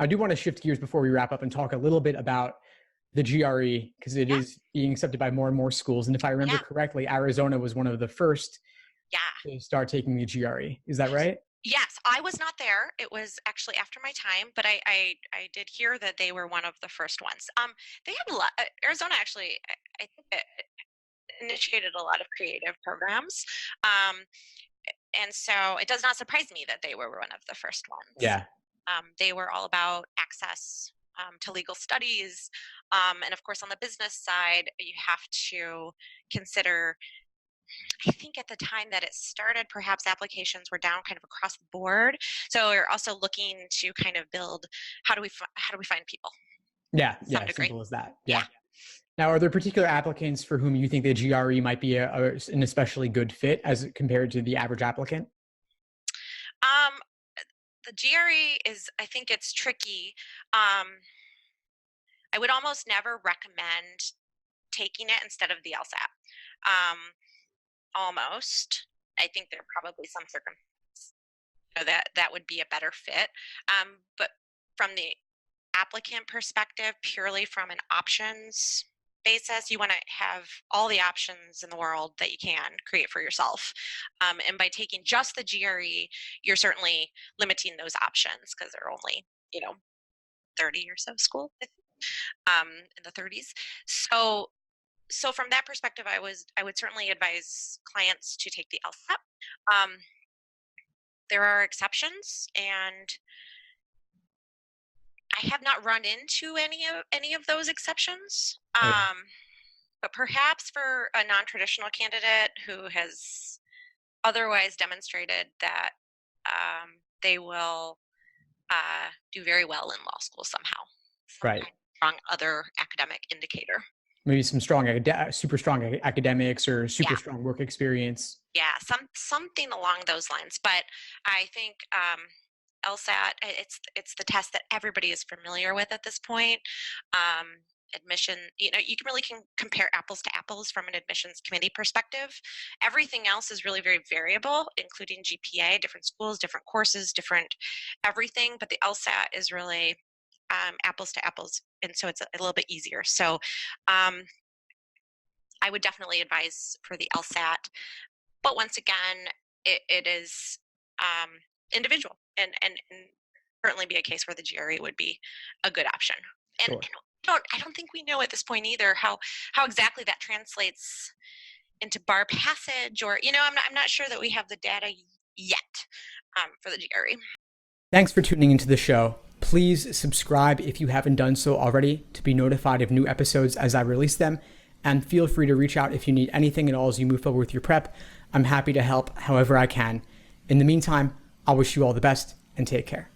I do want to shift gears before we wrap up and talk a little bit about the GRE, because it Yeah, is being accepted by more and more schools. And if I remember yeah, correctly, Arizona was one of the first yeah. to start taking the GRE. Is that right? Yes, I was not there. It was actually after my time, but I did hear that they were one of the first ones. They have a lot. Arizona actually, I think, initiated a lot of creative programs, um, and so it does not surprise me that they were one of the first ones. Yeah. They were all about access to legal studies, and of course, on the business side, you have to consider. I think at the time that it started, perhaps applications were down kind of across the board. So we're also looking to kind of build how do we find people Yeah. to some Yeah. degree. Simple as that. Yeah. Yeah. Now, are there particular applicants for whom you think the GRE might be an especially good fit as compared to the average applicant? Um, the GRE is, I think it's tricky. Um, I would almost never recommend taking it instead of the LSAT. Almost. I think there are probably some circumstances that would be a better fit. But from the applicant perspective, purely from an options basis, you want to have all the options in the world that you can create for yourself. And by taking just the GRE, you're certainly limiting those options because there are only, you know, 30 or so schools in the 30s. So from that perspective, I would certainly advise clients to take the LSAT. There are exceptions, and I have not run into any of those exceptions. Okay. But perhaps for a non-traditional candidate who has otherwise demonstrated that they will do very well in law school somehow, some Right. kind of strong other academic indicator. Maybe some strong, super strong academics or super Yeah, strong work experience. yeah, something along those lines. But I think LSAT, it's the test that everybody is familiar with at this point. Um, Admission, you can really compare apples to apples from an admissions committee perspective. Everything else is really very variable, including GPA, different schools, different courses, different everything. But the LSAT is really apples to apples, and so it's a little bit easier. So um, I would definitely advise for the LSAT, but once again, it is um, individual, and certainly be a case where the GRE would be a good option. And Sure. I don't think we know at this point either how exactly that translates into bar passage, or I'm not sure that we have the data yet for the GRE. Thanks for tuning into the show. Please subscribe if you haven't done so already to be notified of new episodes as I release them. And feel free to reach out if you need anything at all as you move forward with your prep. I'm happy to help however I can. In the meantime, I'll wish you all the best and take care.